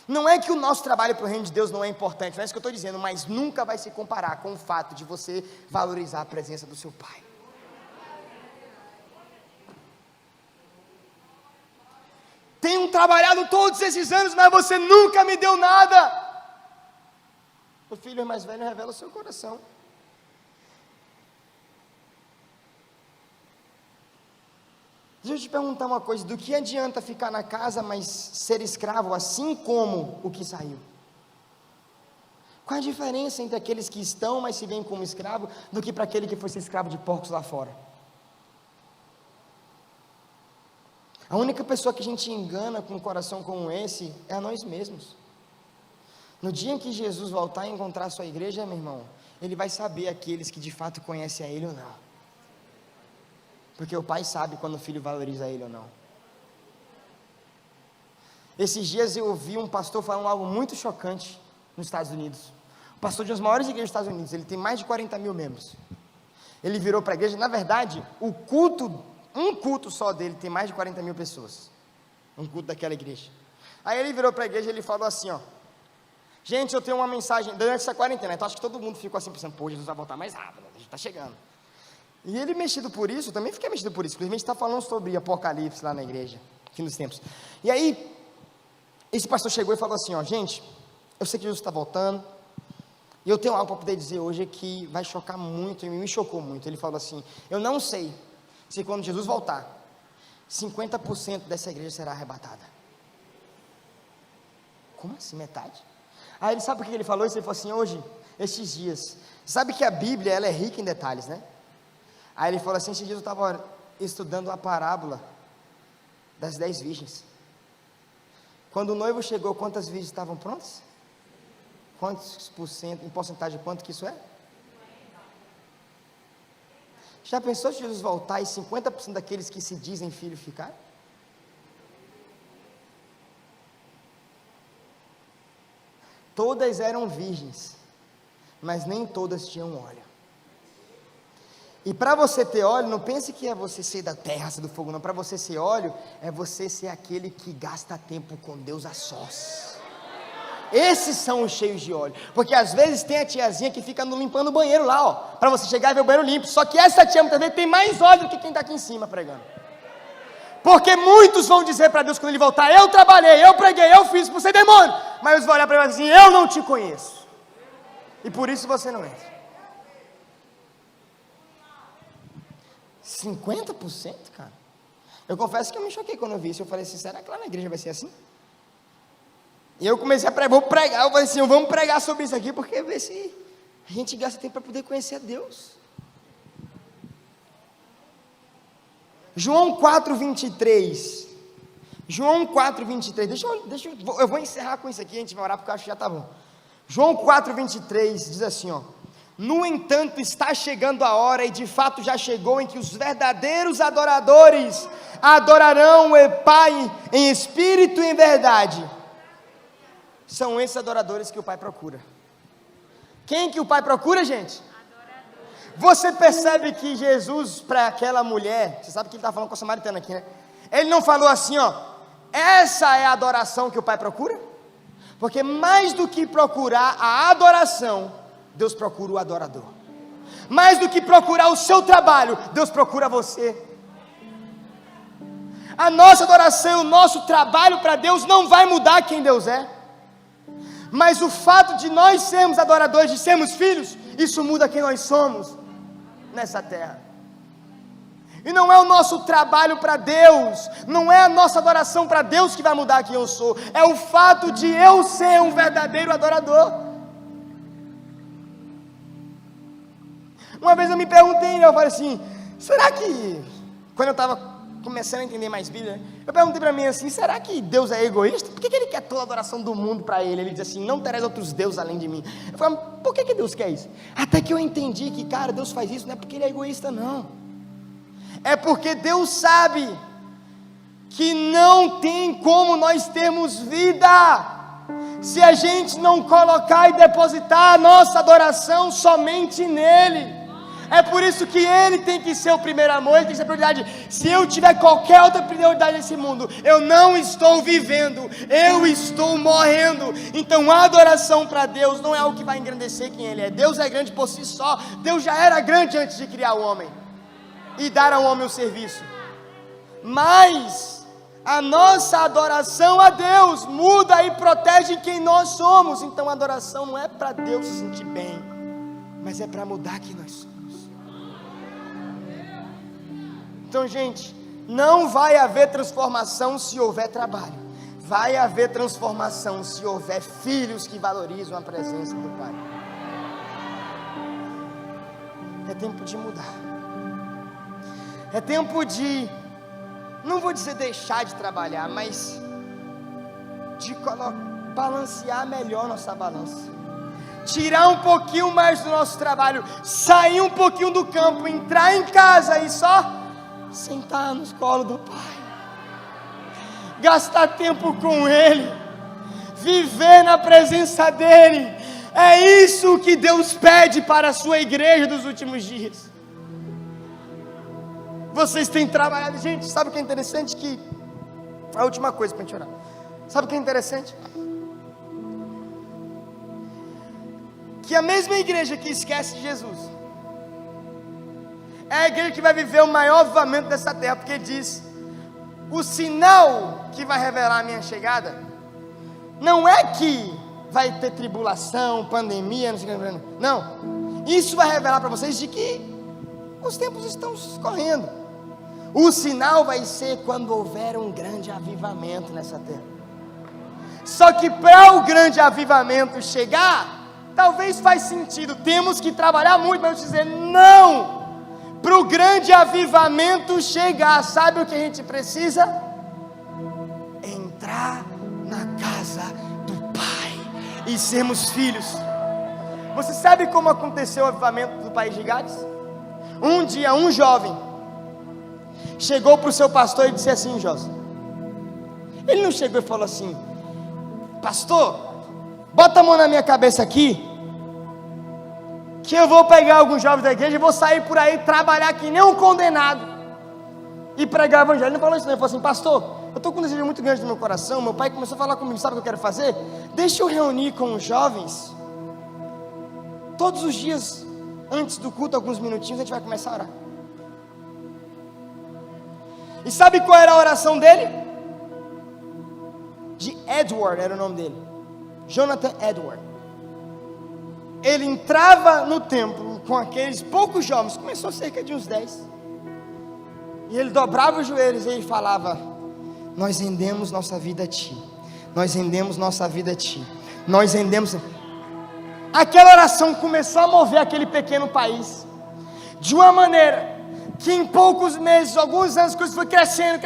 Não é que o nosso trabalho para o reino de Deus não é importante, não é isso que eu estou dizendo, mas nunca vai se comparar com o fato de você valorizar a presença do seu pai. Tenho trabalhado todos esses anos, mas você nunca me deu nada. O filho mais velho revela o seu coração. Deixa eu te perguntar uma coisa, do que adianta ficar na casa, mas ser escravo, assim como o que saiu? Qual a diferença entre aqueles que estão, mas se veem como escravo, do que para aquele que foi ser escravo de porcos lá fora? A única pessoa que a gente engana com um coração como esse é a nós mesmos. No dia em que Jesus voltar e encontrar a sua igreja, meu irmão, Ele vai saber aqueles que de fato conhecem a Ele ou não. Porque o pai sabe quando o filho valoriza ele ou não. Esses dias eu ouvi um pastor falando algo muito chocante nos Estados Unidos. O pastor de uma das maiores igrejas dos Estados Unidos, ele tem mais de 40 mil membros. Ele virou para a igreja, na verdade, um culto só dele tem mais de 40 mil pessoas. Um culto daquela igreja. Aí ele virou para a igreja e ele falou assim, ó: gente, eu tenho uma mensagem, durante essa quarentena, então acho que todo mundo ficou assim pensando, pô, Jesus vai voltar mais rápido, a gente está chegando. E ele mexido por isso, eu também fiquei mexido por isso, inclusive a gente está falando sobre Apocalipse lá na igreja, fim dos tempos. E aí, esse pastor chegou e falou assim, ó: gente, eu sei que Jesus está voltando, e eu tenho algo para poder dizer hoje que vai chocar muito, e me chocou muito. Ele falou assim: eu não sei se quando Jesus voltar, 50% dessa igreja será arrebatada. Como assim, metade? Aí ele sabe o que ele falou? Ele falou assim: hoje, estes dias, sabe que a Bíblia ela é rica em detalhes, né? Aí ele falou assim: esses dias eu estava estudando a parábola das 10 virgens. Quando o noivo chegou, quantas virgens estavam prontas? Quantos por cento, em porcentagem, quanto que isso é? Já pensou se Jesus voltar e 50% daqueles que se dizem filhos ficarem? Todas eram virgens, mas nem todas tinham óleo. E para você ter óleo, não pense que é você ser da terra, ser do fogo, não. Para você ser óleo, é você ser aquele que gasta tempo com Deus a sós. Esses são os cheios de óleo. Porque às vezes tem a tiazinha que fica limpando o banheiro lá, ó, para você chegar e ver o banheiro limpo. Só que essa tia muitas vezes tem mais óleo do que quem está aqui em cima pregando. Porque muitos vão dizer para Deus quando Ele voltar: eu trabalhei, eu preguei, eu fiz por ser demônio. Mas eles vão olhar para Ele e dizer assim: eu não te conheço. E por isso você não entra. 50%, cara. Eu confesso que eu me choquei quando eu vi isso. Eu falei assim: será que lá na igreja vai ser assim? E eu comecei a pregar, vou pregar. Eu falei assim: vamos pregar sobre isso aqui, porque ver se a gente gasta tempo para poder conhecer a Deus. João 4:23. João 4:23. Eu vou encerrar com isso aqui, a gente vai orar porque eu acho que já está bom. João 4:23 diz assim, ó: no entanto está chegando a hora, e de fato já chegou, em que os verdadeiros adoradores adorarão o Pai em espírito e em verdade. São esses adoradores que o Pai procura. Quem que o Pai procura, gente? Você percebe que Jesus, para aquela mulher, você sabe que ele está falando com a samaritana aqui, né? Ele não falou assim, ó: essa é a adoração que o Pai procura? Porque mais do que procurar a adoração, Deus procura o adorador. Mais do que procurar o seu trabalho, Deus procura você. A nossa adoração, o nosso trabalho para Deus não vai mudar quem Deus é. Mas o fato de nós sermos adoradores, de sermos filhos, isso muda quem nós somos nessa terra. E não é o nosso trabalho para Deus, não é a nossa adoração para Deus que vai mudar quem eu sou, é o fato de eu ser um verdadeiro adorador. Uma vez eu me perguntei, eu falei assim: será que, quando eu estava começando a entender mais Bíblia, eu perguntei para mim assim: será que Deus é egoísta? Por que Ele quer toda a adoração do mundo para Ele? Ele diz assim: não terás outros deuses além de mim. Eu falei: por que Deus quer isso? Até que eu entendi que, cara, Deus faz isso não é porque Ele é egoísta, não. É porque Deus sabe que não tem como nós termos vida se a gente não colocar e depositar a nossa adoração somente nele. É por isso que Ele tem que ser o primeiro amor, Ele tem que ser a prioridade. Se eu tiver qualquer outra prioridade nesse mundo, eu não estou vivendo, eu estou morrendo. Então a adoração para Deus não é o que vai engrandecer quem Ele é. Deus é grande por si só. Deus já era grande antes de criar o homem e dar ao homem o serviço. Mas a nossa adoração a Deus muda e protege quem nós somos. Então a adoração não é para Deus se sentir bem, mas é para mudar quem nós somos. Então, gente, não vai haver transformação se houver trabalho. Vai haver transformação se houver filhos que valorizam a presença do Pai. É tempo de mudar. É tempo de, não vou dizer deixar de trabalhar, mas de balancear melhor nossa balança. Tirar um pouquinho mais do nosso trabalho, sair um pouquinho do campo, entrar em casa e só sentar nos colos do Pai. Gastar tempo com Ele, viver na presença dEle. É isso que Deus pede para a sua igreja dos últimos dias. Vocês têm trabalhado, gente, sabe o que é interessante? Que a última coisa para a gente orar. Sabe o que é interessante? Que a mesma igreja que esquece de Jesus é a igreja que vai viver o maior avivamento dessa terra, porque diz: o sinal que vai revelar a minha chegada não é que vai ter tribulação, pandemia, não sei o que, não, isso vai revelar para vocês de que os tempos estão correndo. O sinal vai ser quando houver um grande avivamento nessa terra. Só que para o grande avivamento chegar, talvez faz sentido, temos que trabalhar muito, mas dizer não. Para o grande avivamento chegar, sabe o que a gente precisa? Entrar na casa do Pai e sermos filhos. Você sabe como aconteceu o avivamento do país de Gades? Um dia um jovem chegou para o seu pastor e disse assim: José, ele não chegou e falou assim: pastor, bota a mão na minha cabeça aqui, que eu vou pegar alguns jovens da igreja e vou sair por aí, trabalhar que nem um condenado e pregar o evangelho. Ele não falou isso não, ele falou assim: pastor, eu estou com um desejo muito grande no meu coração, meu pai começou a falar comigo, sabe o que eu quero fazer? Deixa eu reunir com os jovens, todos os dias, antes do culto, alguns minutinhos, a gente vai começar a orar. E sabe qual era a oração dele? De Edward era o nome dele, Jonathan Edward. Ele entrava no templo com aqueles poucos jovens, começou cerca de uns 10, e ele dobrava os joelhos e ele falava: nós rendemos nossa vida a Ti, nós rendemos nossa vida a Ti, nós rendemos. Aquela oração começou a mover aquele pequeno país, de uma maneira que em poucos meses, alguns anos, a coisa foi crescendo,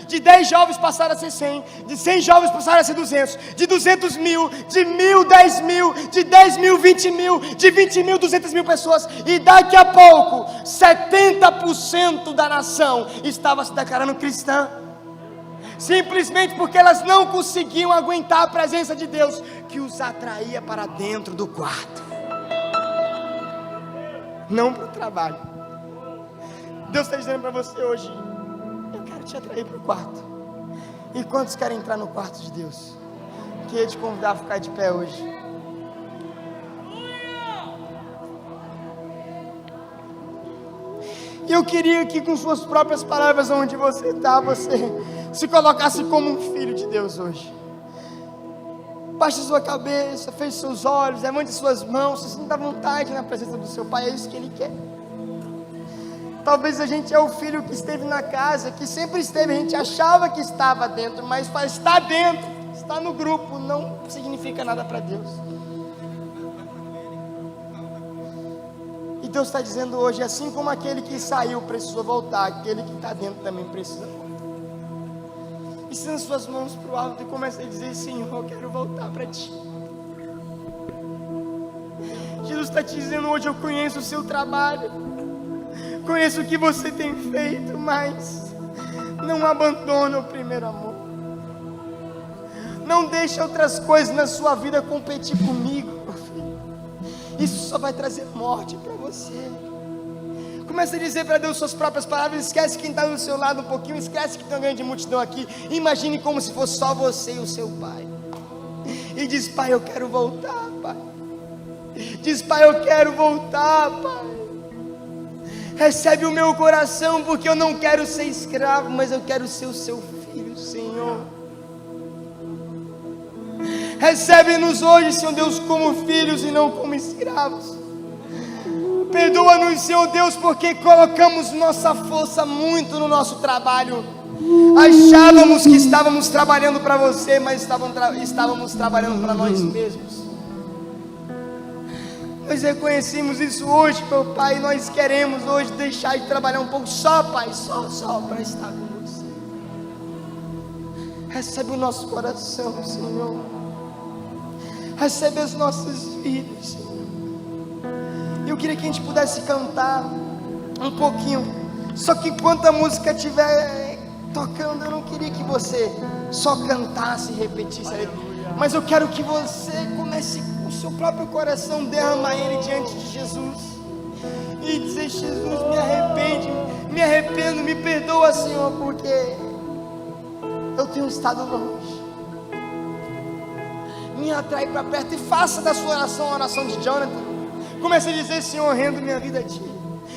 de 10 jovens passaram a ser 100, de 100 jovens passaram a ser 200, de 200 mil, de 1000, 10 mil, de 10 mil, 20 mil, de 20 mil, 200 mil pessoas, e daqui a pouco, 70% da nação estava se declarando cristã, simplesmente porque elas não conseguiam aguentar a presença de Deus, que os atraía para dentro do quarto, não para o trabalho. Deus está dizendo para você hoje: eu quero te atrair para o quarto. E quantos querem entrar no quarto de Deus? Queria te convidar a ficar de pé hoje. E eu queria que com suas próprias palavras, onde você está, você se colocasse como um filho de Deus hoje. Baixe sua cabeça, feche seus olhos, levante suas mãos, se sinta à vontade na presença do seu Pai, é isso que Ele quer. Talvez a gente é o filho que esteve na casa, que sempre esteve, a gente achava que estava dentro, mas para estar dentro, estar no grupo, não significa nada para Deus. E Deus está dizendo hoje, assim como aquele que saiu precisou voltar, aquele que está dentro também precisa voltar. Estenda suas mãos para o alto e comece a dizer: Senhor, eu quero voltar para Ti. Jesus está te dizendo hoje: eu conheço o seu trabalho, conheço o que você tem feito, mas não abandona o primeiro amor. Não deixe outras coisas na sua vida competir comigo, meu filho. Isso só vai trazer morte para você. Comece a dizer para Deus suas próprias palavras. Esquece quem está do seu lado um pouquinho, esquece que tem uma grande multidão aqui. Imagine como se fosse só você e o seu pai. E diz: Pai, eu quero voltar, Pai. Diz: Pai, eu quero voltar, Pai. Recebe o meu coração, porque eu não quero ser escravo, mas eu quero ser o seu filho, Senhor. Recebe-nos hoje, Senhor Deus, como filhos e não como escravos. Perdoa-nos, Senhor Deus, porque colocamos nossa força muito no nosso trabalho. Achávamos que estávamos trabalhando para você, mas estávamos trabalhando para nós mesmos. Nós reconhecemos isso hoje, meu Pai, e nós queremos hoje deixar de trabalhar um pouco só, Pai, só para estar com você. Recebe o nosso coração, Senhor. Recebe as nossas vidas, Senhor. Eu queria que a gente pudesse cantar um pouquinho. Só que enquanto a música estiver tocando, eu não queria que você só cantasse e repetisse a letra. Mas eu quero que você comece com o seu próprio coração, derramar ele diante de Jesus e dizer: Jesus, me arrependo, me perdoa, Senhor, porque eu tenho estado longe. Me atrai para perto e faça da sua oração a oração de Jonathan. Comece a dizer: Senhor, rendo minha vida a Ti.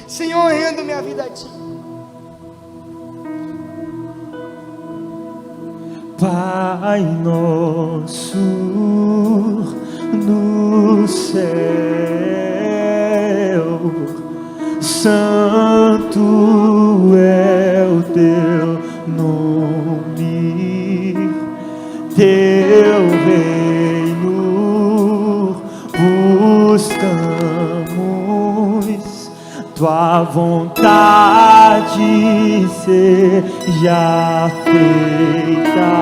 Senhor, rendo minha vida a Ti. Pai nosso no céu, santo é o Teu nome, Teu reino buscamos, Tua vontade seja feita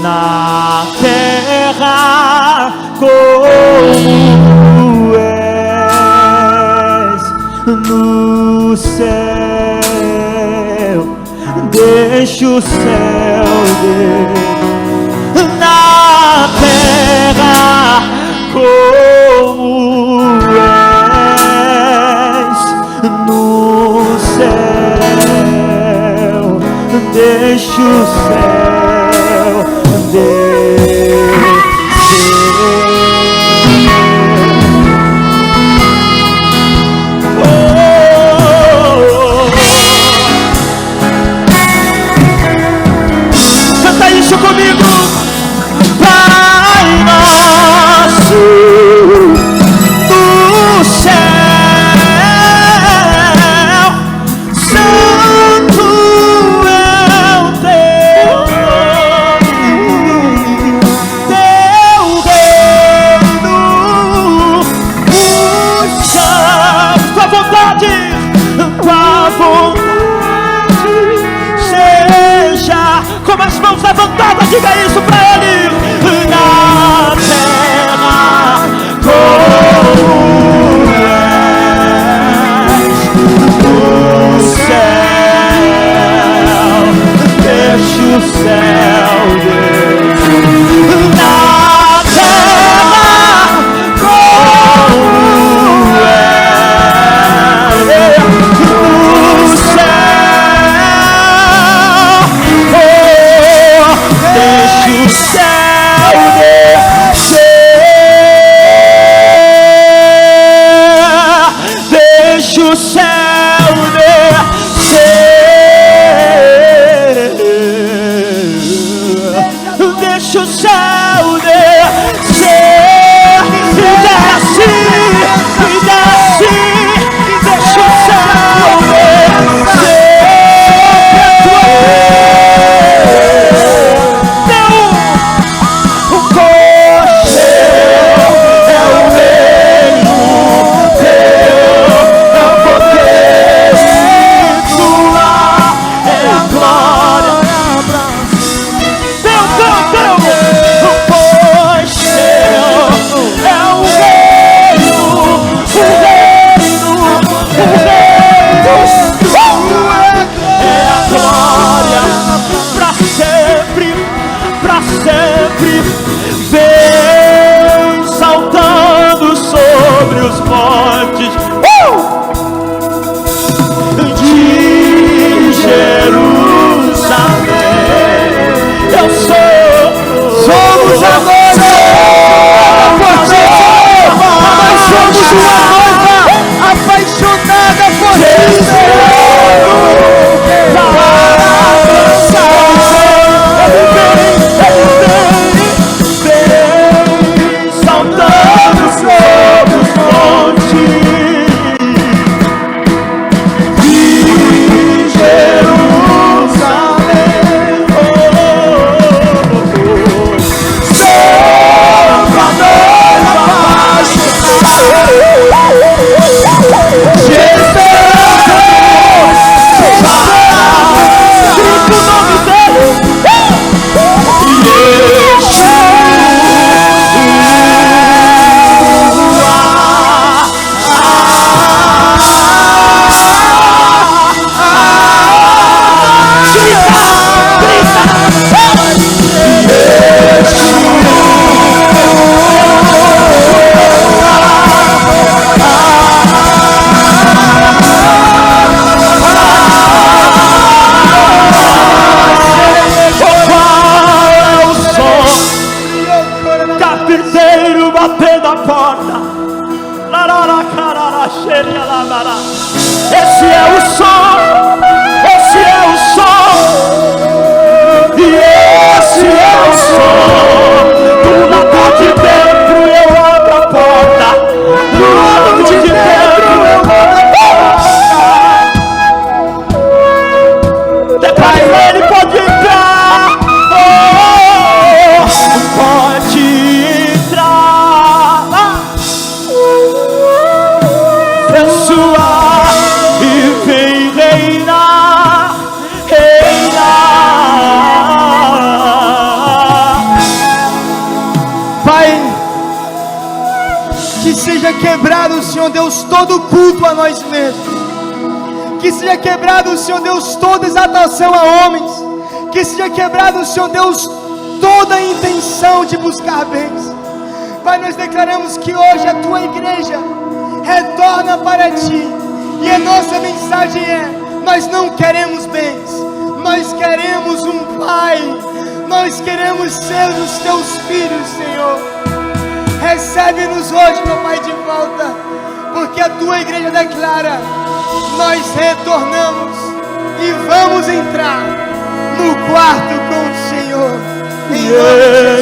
na terra como és no céu. Deixa o céu descer na terra como és no céu. Deixa o céu descer. Canta isso comigo. Pai nosso do céu, santo é o Teu nome, Teu reino buscamos, Tua vontade seja. Com as mãos levantadas, diga isso pra Ele. Na terra como és no céu. Deixa o céu descer na terra como és no céu. Deixa o seja quebrado, Senhor Deus, todo culto a nós mesmos. Que seja quebrado, Senhor Deus, toda exaltação a homens. Que seja quebrado, Senhor Deus, toda a intenção de buscar bens. Pai, nós declaramos que hoje a Tua igreja retorna para Ti. E a nossa mensagem é: nós não queremos bens, nós queremos um Pai. Nós queremos ser os Teus filhos, Senhor. Recebe-nos hoje, meu Pai, de volta, porque a Tua igreja declara: nós retornamos e vamos entrar no quarto com o Senhor. Em nome de Jesus.